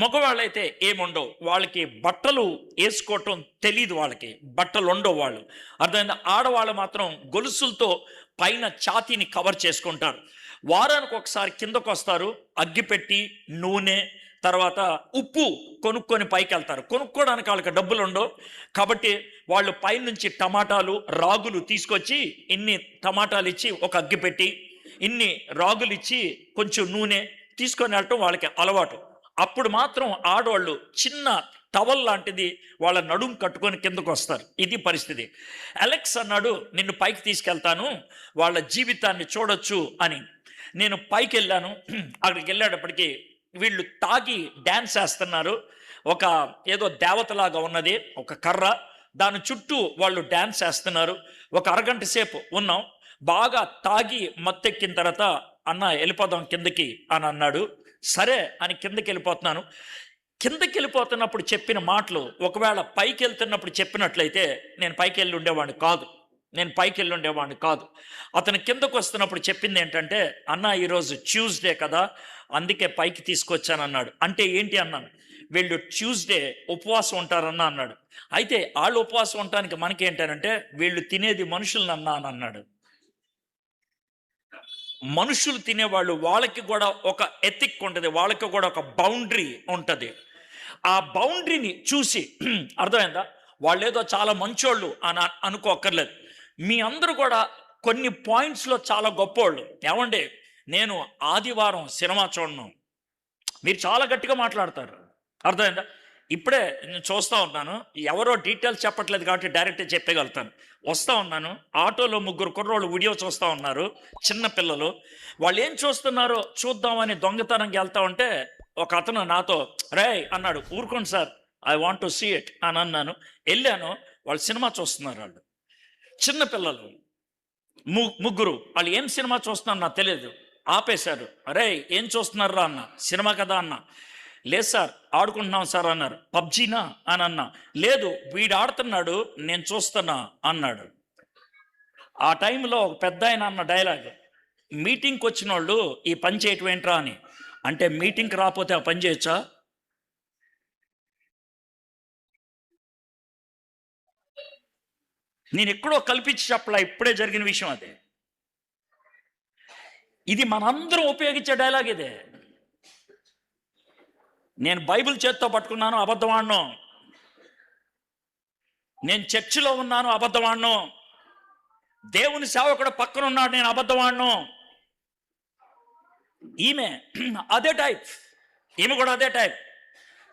మగవాళ్ళైతే ఏముండవు, వాళ్ళకి బట్టలు వేసుకోవటం తెలీదు, వాళ్ళకి బట్టలు ఉండవు, వాళ్ళు అర్థమైందా. ఆడవాళ్ళు మాత్రం గొలుసులతో పైన ఛాతీని కవర్ చేసుకుంటారు. వారానికి ఒకసారి కిందకు వస్తారు, అగ్గిపెట్టి, నూనె, తర్వాత ఉప్పు కొనుక్కొని పైకి వెళ్తారు. కొనుక్కోవడానికి వాళ్ళకి డబ్బులు ఉండవు కాబట్టి వాళ్ళు పైనుంచి టమాటాలు, రాగులు తీసుకొచ్చి, ఇన్ని టమాటాలు ఇచ్చి ఒక అగ్గి పెట్టి, ఇన్ని రాగులు ఇచ్చి కొంచెం నూనె తీసుకొని వెళ్ళటం వాళ్ళకి అలవాటు. అప్పుడు మాత్రం ఆడవాళ్ళు చిన్న టవల్ లాంటిది వాళ్ళ నడుం కట్టుకొని కిందకు వస్తారు. ఇది పరిస్థితి. అలెక్స్ అన్నాడు, నిన్ను పైకి తీసుకెళ్తాను, వాళ్ళ జీవితాన్ని చూడొచ్చు అని. నేను పైకి వెళ్ళాను. అక్కడికి వెళ్ళేటప్పటికి వీళ్ళు తాగి డ్యాన్స్ వేస్తున్నారు. ఒక ఏదో దేవతలాగా ఉన్నది, ఒక కర్ర, దాని చుట్టూ వాళ్ళు డ్యాన్స్ వేస్తున్నారు. ఒక అరగంట సేపు ఉన్నాం. బాగా తాగి మత్తెక్కిన తర్వాత, అన్న వెళ్ళిపోదాం కిందకి అని అన్నాడు. సరే అని కిందకి వెళ్ళిపోతున్నాను. కిందకి వెళ్ళిపోతున్నప్పుడు చెప్పిన మాటలు ఒకవేళ పైకి వెళ్తున్నప్పుడు చెప్పినట్లయితే నేను పైకి వెళ్ళి ఉండేవాడిని కాదు. నేను పైకి వెళ్ళి ఉండేవాడిని కాదు. అతను కిందకు వస్తున్నప్పుడు చెప్పింది ఏంటంటే, అన్న ఈరోజు ట్యూస్డే కదా, అందుకే పైకి తీసుకొచ్చాను అన్నాడు. అంటే ఏంటి అన్నాను. వీళ్ళు ట్యూస్డే ఉపవాసం ఉంటారన్న అన్నాడు. అయితే వాళ్ళు ఉపవాసం ఉండటానికి మనకేంటంటే, వీళ్ళు తినేది మనుషులనన్నా అని అన్నాడు. మనుషులు తినేవాళ్ళు, వాళ్ళకి కూడా ఒక ఎథిక్ ఉంటుంది, వాళ్ళకి కూడా ఒక బౌండరీ ఉంటుంది. ఆ బౌండరీని చూసి అర్థమైందా, వాళ్ళు ఏదో చాలా మంచోళ్ళు అని అనుకోక్కర్లేదు. మీ అందరూ కూడా కొన్ని పాయింట్స్లో చాలా గొప్పోళ్ళు. ఏమండి, నేను ఆదివారం సినిమా చూడను, మీరు చాలా గట్టిగా మాట్లాడతారు. అర్థమైందా? ఇప్పుడే నేను చూస్తూ ఉన్నాను, ఎవరో డీటెయిల్స్ చెప్పట్లేదు కాబట్టి డైరెక్ట్గా చెప్పగలుగుతాను. వస్తూ ఉన్నాను, ఆటోలో 3 కుర్రోళ్ళు వీడియో చూస్తూ ఉన్నారు, చిన్న పిల్లలు. వాళ్ళు ఏం చూస్తున్నారో చూద్దామని దొంగతనంగా వెళ్తా ఉంటే ఒక అతను నాతో రే అన్నాడు. ఊరుకోండి sir, I want to see it అని అన్నాను. వెళ్ళాను, వాళ్ళు సినిమా చూస్తున్నారు. వాళ్ళు చిన్న పిల్లలు 3. వాళ్ళు ఏం సినిమా చూస్తున్నారు నాకు తెలియదు. ఆపేశారు. అరే ఏం చూస్తున్నారా అన్న. సినిమా కదా అన్న. లేదు సార్ ఆడుకుంటున్నాం సార్ అన్నారు. పబ్జీనా అని అన్నా. లేదు వీడు ఆడుతున్నాడు నేను చూస్తున్నా అన్నాడు. ఆ టైంలో ఒక పెద్ద ఆయన అన్న డైలాగ్, మీటింగ్కి వచ్చిన వాళ్ళు ఈ పని చేయటం ఏంట్రా అని. అంటే మీటింగ్కి రాకపోతే ఆ పని చేయొచ్చా? నేను ఎక్కడో కల్పించి చెప్పలా, ఇప్పుడే జరిగిన విషయం అదే. ఇది మనందరం ఉపయోగించే డైలాగ్ ఇదే. నేను బైబిల్ చేత్తో పట్టుకున్నాను, అబద్ధం ఆడను. నేను చర్చిలో ఉన్నాను, అబద్ధం ఆడను. దేవుని సేవకుడు పక్కన ఉన్నాడు, నేను అబద్ధం ఆడను. ఈమె అదే టైప్, ఈమె కూడా అదే టైప్.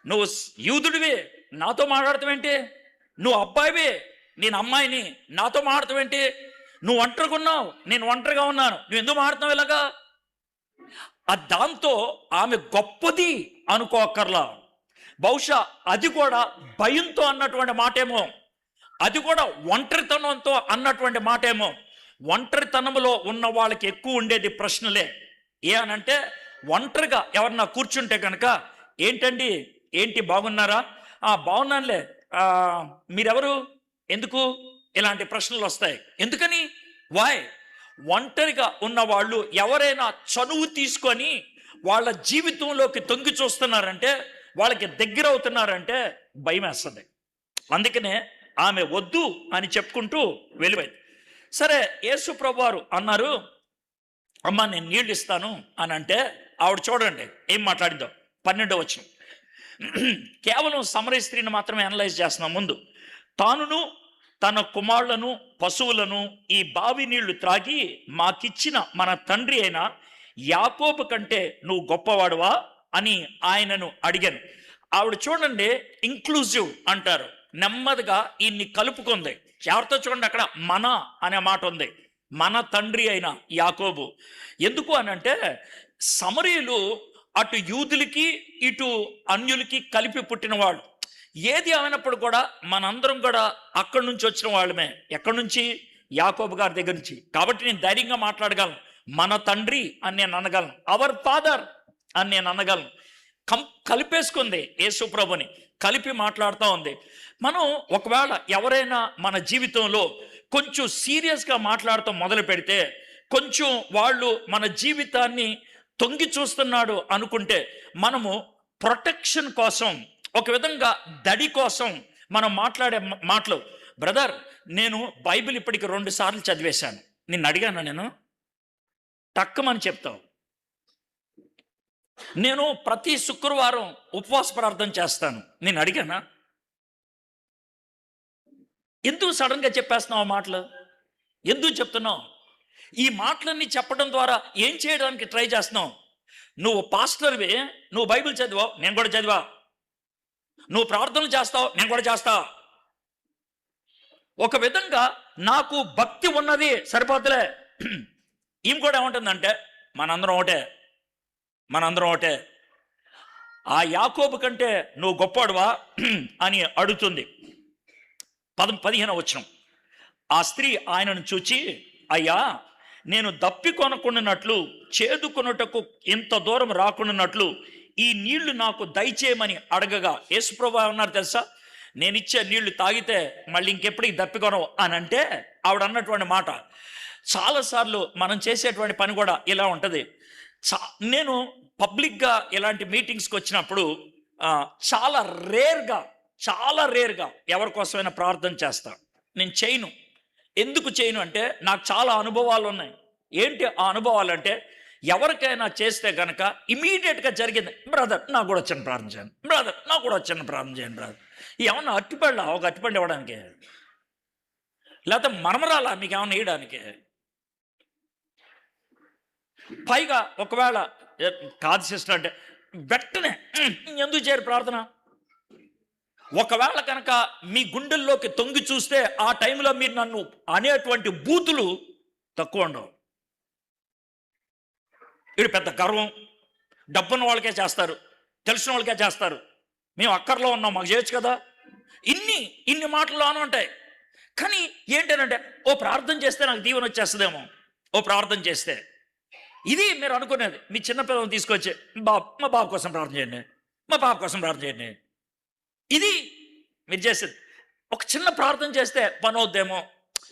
నువ్వు యూదుడివి, నాతో మాట్లాడతావేంటి? నువ్వు అబ్బాయివి, నేను అమ్మాయిని, నాతో మాట్లాడతావేంటి? నువ్వు ఒంటరిగా ఉన్నావు, నేను ఒంటరిగా ఉన్నాను, నువ్వు ఎందుకు మాట్లాడుతున్నావు ఇలాగా? దాంతో ఆమె గొప్పది అనుకోకర్లా. బహుశా అది కూడా భయంతో అన్నటువంటి మాటేమో, అది కూడా ఒంటరితనంతో అన్నటువంటి మాటేమో. ఒంటరితనంలో ఉన్న వాళ్ళకి ఎక్కువ ఉండేది ప్రశ్నలే. ఏ అనంటే, ఒంటరిగా ఎవరన్నా కూర్చుంటే కనుక ఏంటండి, ఏంటి బాగున్నారా? బాగున్నానులే. మీరెవరు, ఎందుకు? ఇలాంటి ప్రశ్నలు వస్తాయి. ఎందుకని? వాయ్? ఒంటరిగా ఉన్నవాళ్ళు ఎవరైనా చనువు తీసుకొని వాళ్ళ జీవితంలోకి తొంగి చూస్తున్నారంటే, వాళ్ళకి దగ్గర అవుతున్నారంటే భయం వేస్తుంది. అందుకనే ఆమె వద్దు అని చెప్పుకుంటూ వెళ్ళిపోయింది. సరే యేసు ప్రభువారు అన్నారు, అమ్మ నేను నీళ్ళు ఇస్తాను అని అంటే, ఆవిడ చూడండి ఏం మాట్లాడిందో. 12వ వచనం. కేవలం సమరయ స్త్రీని మాత్రమే అనలైజ్ చేస్తున్నాం. ముందు తానును తన కుమారులను పశువులను ఈ బావి నీళ్లు త్రాగి మాకిచ్చిన మన తండ్రి అయిన యాకోబు కంటే నువ్వు గొప్పవాడువా అని ఆయనను అడిగాను. ఆవిడ చూడండి ఇంక్లూజివ్ అంటారు, నెమ్మదిగా ఈయన్ని కలుపుకుంది. ఎవరితో చూడండి, అక్కడ మన అనే మాట ఉంది, మన తండ్రి అయిన యాకోబు. ఎందుకు అనంటే, సమరయులు అటు యూదులకి ఇటు అన్యులకి కలిపి పుట్టినవాడు. ఏది అయినప్పుడు కూడా మనందరం కూడా అక్కడి నుంచి వచ్చిన వాళ్ళమే. ఎక్కడి నుంచి? యాకోబు గారి దగ్గర నుంచి. కాబట్టి నేను ధైర్యంగా మాట్లాడగలను, మన తండ్రి అని నేను అనగలను, అవర్ ఫాదర్ అని నేను అనగలను. కలిపేసుకుంది యేసు ప్రభుని, కలిపి మాట్లాడుతూ ఉంది. మనం ఒకవేళ ఎవరైనా మన జీవితంలో కొంచెం సీరియస్గా మాట్లాడటం మొదలు పెడితే, కొంచెం వాళ్ళు మన జీవితాన్ని తొంగి చూస్తున్నాడు అనుకుంటే, మనము ప్రొటెక్షన్ కోసం, ఒక విధంగా దడి కోసం మనం మాట్లాడే మాటలు. బ్రదర్ నేను బైబిల్ ఇప్పటికి 2 సార్లు చదివేశాను, నిన్ను అడిగాను, నేను టక్కమని చెప్తావు. నేను ప్రతి శుక్రవారం ఉపవాస ప్రార్థన చేస్తాను, నేను అడిగానా? ఎందుకు సడన్గా చెప్పేస్తున్నావు మాటలు? ఎందుకు చెప్తున్నావు? ఈ మాటలన్నీ చెప్పడం ద్వారా ఏం చేయడానికి ట్రై చేస్తున్నావు? నువ్వు పాస్టర్వి, నువ్వు బైబిల్ చదివావు, నేను కూడా చదివా. నువ్వు ప్రార్థనలు చేస్తావు, నేను కూడా చేస్తా. ఒక విధంగా నాకు భక్తి ఉన్నది సరిపోతులే. ఈమె కూడా ఏమంటుందంటే, మనందరం ఒకటే, మనందరం ఒకటే. ఆ యాకోబు కంటే నువ్వు గొప్పవాడువా అని అడుగుతుంది. 15వ వచనం. ఆ స్త్రీ ఆయనను చూచి, అయ్యా నేను దప్పికొనకున్నట్లు చేదుకొనుటకు ఇంత దూరం రాకున్నట్లు ఈ నీళ్లు నాకు దయచేయమని అడగగా, యేసుప్రభువు అన్నారు తెలుసా, నేను ఇచ్చే నీళ్లు తాగితే మళ్ళీ ఇంకెప్పటికి దప్పికొనవు అని అంటే ఆవిడ అన్నటువంటి మాట. చాలాసార్లు మనం చేసేటువంటి పని కూడా ఇలా ఉంటుంది. నేను పబ్లిక్గా ఇలాంటి మీటింగ్స్కి వచ్చినప్పుడు చాలా రేర్గా ఎవరి కోసమైనా ప్రార్థన చేస్తాను. నేను చేయను. ఎందుకు చేయను అంటే నాకు చాలా అనుభవాలు ఉన్నాయి. ఏంటి ఆ అనుభవాలు అంటే, ఎవరికైనా చేస్తే కనుక ఇమీడియట్గా జరిగింది, బ్రదర్ నాకు కూడా వచ్చిన ప్రార్థన చేయండి, బ్రదర్ నాకు కూడా వచ్చిన ప్రార్థన చేయండి బ్రదర్. ఏమన్నా అట్టిపళ్ళ ఒక అట్టిపండు ఇవ్వడానికి, లేకపోతే మరమరాలా మీకు ఏమన్నా ఇవ్వడానికి? పైగా ఒకవేళ కాదు సిస్టర్ అంటే వెంటనే ఎందుకు చేయరు ప్రార్థన? ఒకవేళ కనుక మీ గుండెల్లోకి తొంగి చూస్తే ఆ టైంలో మీరు నన్ను అనేటువంటి బూతులు తక్కువ ఉండవు. ఇది పెద్ద గర్వం, డబ్బున్న వాళ్ళకే చేస్తారు, తెలిసిన వాళ్ళకే చేస్తారు, మేము అక్కర్లో ఉన్నాం మాకు చేయొచ్చు కదా, ఇన్ని మాటలు అని ఉంటాయి. కానీ ఏంటంటే ఓ ప్రార్థన చేస్తే నాకు దీవెన వచ్చేస్తుందేమో, ఓ ప్రార్థన చేస్తే. ఇది మీరు అనుకునేది. మీ చిన్నపిల్లలను తీసుకొచ్చి మా బాబు కోసం ప్రార్థన చేయండి, మా బాబు కోసం ప్రార్థన చేయండి. ఇది మీరు చేసేది. ఒక చిన్న ప్రార్థన చేస్తే పని అవుద్దేమో,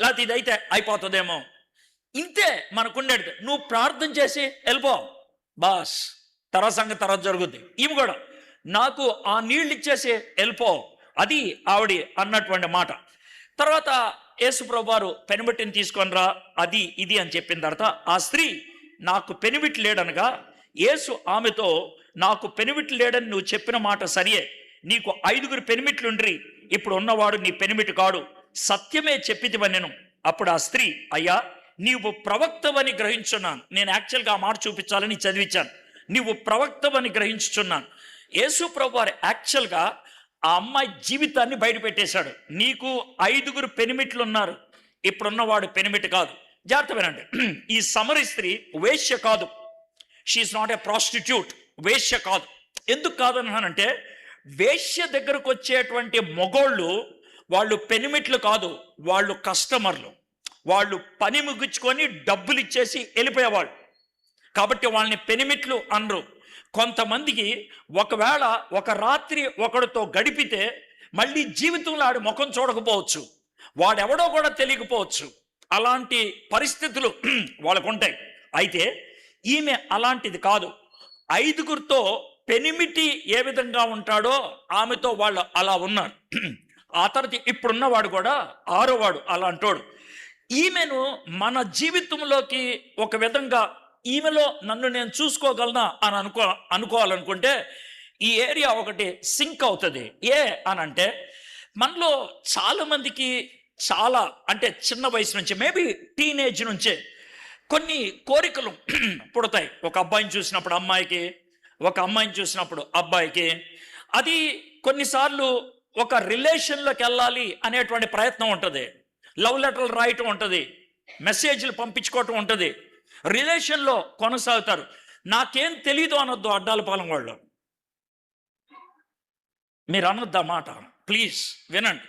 లేకపోతే ఇదైతే అయిపోతుందేమో, ఇంతే మనకుండేది. నువ్వు ప్రార్థన చేసి వెళ్ళిపో బాస్, తర్వాత సంగతి తర్వాత జరుగుద్ది. ఈమె కూడా నాకు ఆ నీళ్ళు ఇచ్చేసి వెళ్ళిపో, అది ఆవిడ అన్నటువంటి మాట. తర్వాత యేసుప్రభు వారు పెనుబట్టిని తీసుకొని రా, అది ఇది అని చెప్పిన తర్వాత ఆ స్త్రీ నాకు పెనిమిటి లేడనగా యేసు ఆమెతో, నాకు పెనిమిటి లేడని నువ్వు చెప్పిన మాట సరియే, నీకు 5 పెనిమిట్లుండ్రి, ఇప్పుడు ఉన్నవాడు నీ పెనిమిటి కాడు, సత్యమే చెప్పితివనెను. అప్పుడు ఆ స్త్రీ, అయ్యా నీవు ప్రవక్తవని గ్రహించున్నాను. నేను యాక్చువల్గా ఆ మాట చూపించాలని చదివించాను. నీవు ప్రవక్తవని గ్రహించుచున్నాను. యేసు ప్రభు వారు యాక్చువల్గా ఆ అమ్మాయి జీవితాన్ని బయట పెట్టేశాడు. నీకు 5 పెనిమిట్లు ఉన్నారు, ఇప్పుడున్నవాడు పెనిమిటి కాదు. జాగ్రత్త వినండి. ఈ సమరీ స్త్రీ వేశ్య కాదు, షీఈస్ నాట్ ఏ ప్రాస్టిట్యూట్. వేశ్య కాదు. ఎందుకు కాదన్నానంటే, వేశ్య దగ్గరకు వచ్చేటువంటి మొగోళ్ళు వాళ్ళు పెనిమిట్లు కాదు, వాళ్ళు కస్టమర్లు. వాళ్ళు పని ముగించుకొని డబ్బులు ఇచ్చేసి వెళ్ళిపోయేవాళ్ళు. కాబట్టి వాళ్ళని పెనిమిట్లు అనరు. కొంతమందికి ఒకవేళ ఒక రాత్రి ఒకడితో గడిపితే మళ్ళీ జీవితంలో ఆడి ముఖం చూడకపోవచ్చు, వాడెవడో కూడా తెలియకపోవచ్చు. అలాంటి పరిస్థితులు వాళ్ళకు ఉంటాయి. అయితే ఈమె అలాంటిది కాదు. 5 పెనిమిటి ఏ విధంగా ఉంటాడో ఆమెతో వాళ్ళు అలా ఉన్నారు. ఆ తర్వాత ఇప్పుడున్నవాడు కూడా 6వాడు అలాంటోడు. ఈమెను మన జీవితంలోకి ఒక విధంగా ఈమెలో నన్ను నేను చూసుకోగలనా అని అనుకోవాలనుకుంటే ఈ ఏరియా ఒకటి సింక్ అవుతుంది. అనంటే మనలో చాలామందికి చాలా అంటే చిన్న వయసు నుంచి, మేబీ టీనేజ్ నుంచే కొన్ని కోరికలు పుడతాయి. ఒక అబ్బాయిని చూసినప్పుడు అమ్మాయికి, ఒక అమ్మాయిని చూసినప్పుడు అబ్బాయికి. అది కొన్నిసార్లు ఒక రిలేషన్లోకి వెళ్ళాలి అనేటువంటి ప్రయత్నం ఉంటుంది. లవ్ లెటర్లు రాయటం ఉంటుంది, మెసేజ్లు పంపించుకోవటం ఉంటుంది, రిలేషన్లో కొనసాగుతారు. నాకేం తెలీదు అనొద్దు అడ్డాల పాలెం వాళ్ళు. మీరు అనొద్దు ఆ మాట, ప్లీజ్ వినండి.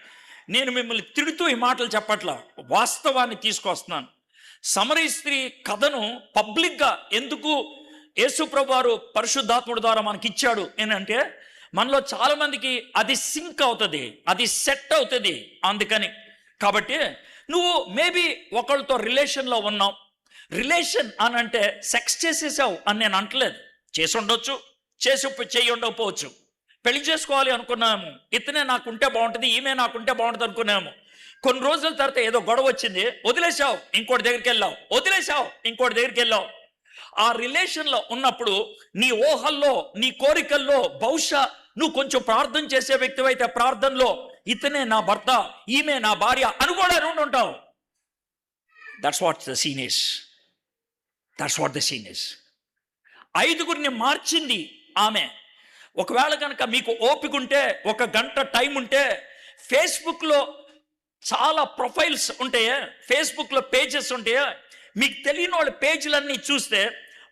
నేను మిమ్మల్ని తిడుతూ ఈ మాటలు చెప్పట్లా, వాస్తవాన్ని తీసుకొస్తున్నాను. సమరీ స్త్రీ కథను పబ్లిక్గా ఎందుకు యేసుప్రభు వారు పరిశుద్ధాత్ముడి ద్వారా మనకి ఇచ్చాడు ఏంటంటే, మనలో చాలా మందికి అది సింక్ అవుతుంది, అది సెట్ అవుతుంది. అందుకని కాబట్టి నువ్వు మేబీ ఒకళ్ళతో రిలేషన్లో ఉన్నావు. రిలేషన్ అని అంటే సెక్స్ చేసేసావు అని నేను అంటలేదు. చేసి ఉండొచ్చు, చేయి ఉండకపోవచ్చు. పెళ్లి చేసుకోవాలి అనుకున్నాము, ఇతనే నాకుంటే బాగుంటుంది, ఈమె నాకుంటే బాగుంటుంది అనుకున్నాము. కొన్ని రోజుల తర్వాత ఏదో గొడవ వచ్చింది, వదిలేసావు, ఇంకోటి దగ్గరికి వెళ్ళావు, వదిలేసావు, ఇంకోటి దగ్గరికి వెళ్ళావు. ఆ రిలేషన్లో ఉన్నప్పుడు నీ ఊహల్లో, నీ కోరికల్లో బహుశా నువ్వు కొంచెం ప్రార్థన చేసే వ్యక్తివైతే ప్రార్థనలో ఇతనే నా భర్త, ఈమె నా భార్య అని కూడా ఉంటావు. That's what the scene is. That's what the scene is. 5 మార్చింది ఆమె. ఒకవేళ కనుక మీకు ఓపిక ఉంటే, 1 గంట టైం ఉంటే, ఫేస్బుక్లో చాలా ప్రొఫైల్స్ ఉంటాయా, ఫేస్బుక్లో పేజెస్ ఉంటాయా, మీకు తెలియని వాళ్ళ పేజీలన్నీ చూస్తే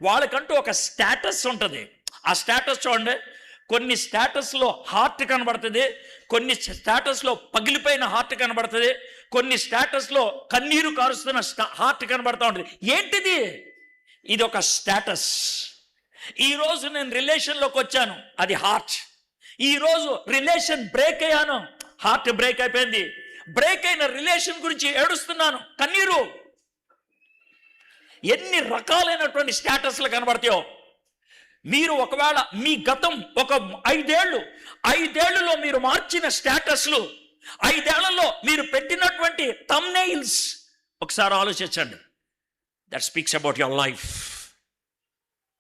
వాళ్ళకంటూ ఒక స్టేటస్ ఉంటుంది. ఆ స్టేటస్ చూడండి. కొన్ని స్టేటస్లో హార్ట్ కనబడుతుంది, కొన్ని స్టేటస్లో పగిలిపోయిన హార్ట్ కనబడుతుంది, కొన్ని స్టేటస్లో కన్నీరు కారుస్తున్న హార్ట్ కనబడుతూ ఉంటుంది. ఏంటిది? ఇది ఒక స్టేటస్. ఈరోజు నేను రిలేషన్లోకి వచ్చాను, అది హార్ట్. ఈరోజు రిలేషన్ బ్రేక్ అయ్యాను, హార్ట్ బ్రేక్ అయిపోయింది. బ్రేక్ అయిన రిలేషన్ గురించి ఏడుస్తున్నాను, కన్నీరు. ఎన్ని రకాలైనటువంటి స్టేటస్లు కనబడతాయో. మీరు ఒకవేళ మీ గతం ఒక 5 ఏళ్లలో మీరు మార్చిన స్టేటస్లు, 5 ఏళ్లలో మీరు పెట్టినటువంటి థంబ్నెయిల్స్ ఒకసారి ఆలోచించండి. That speaks about your life.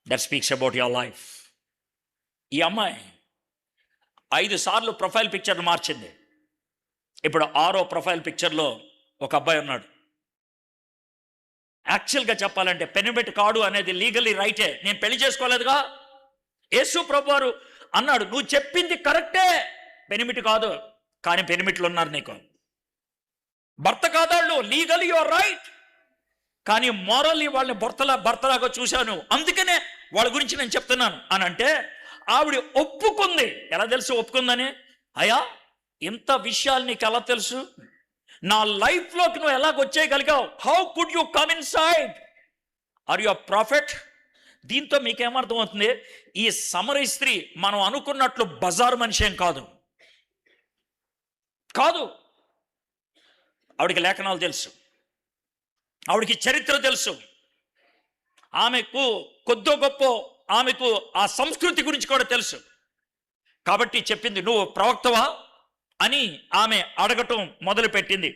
That speaks about your life. ఈ అమ్మాయి 5 సార్లు ప్రొఫైల్ పిక్చర్లు మార్చింది. ఇప్పుడు 6వ ప్రొఫైల్ పిక్చర్లో ఒక అబ్బాయి ఉన్నాడు. యాక్చువల్గా చెప్పాలంటే పెనిమిటి కాడు అనేది లీగల్లీ రైటే. నేను పెళ్లి చేసుకోలేదుగా. యేసు ప్రభు వారు అన్నాడు, నువ్వు చెప్పింది కరెక్టే, పెనిమిటి కాదు, కానీ పెనిమిట్లు ఉన్నారు నీకు. భర్త కాదాళ్ళు, లీగల్లీ యువర్ రైట్, కానీ మోరల్లీ వాళ్ళని భర్తలాగా చూశాను, అందుకనే వాళ్ళ గురించి నేను చెప్తున్నాను అని అంటే ఆవిడ ఒప్పుకుంది. ఎలా తెలుసు ఒప్పుకుందని? అయ్యా, ఇంత విషయాలు నీకు ఎలా తెలుసు? నా లైఫ్లోకి నువ్వు ఎలాగొచ్చేయగలిగావు? How could you come inside? Are you a profit? దీంతో మీకేమర్థం అవుతుంది? ఈ సమరయ స్త్రీ మనం అనుకున్నట్లు బజారు మనిషి ఏం కాదు. ఆవిడికి లేఖనాలు తెలుసు, ఆవిడికి చరిత్ర తెలుసు, ఆమెకు కొద్దో గొప్ప ఆమెకు ఆ సంస్కృతి గురించి కూడా తెలుసు. కాబట్టి చెప్పింది, నువ్వు ప్రవక్తవా అని ఆమె అడగటం మొదలుపెట్టింది.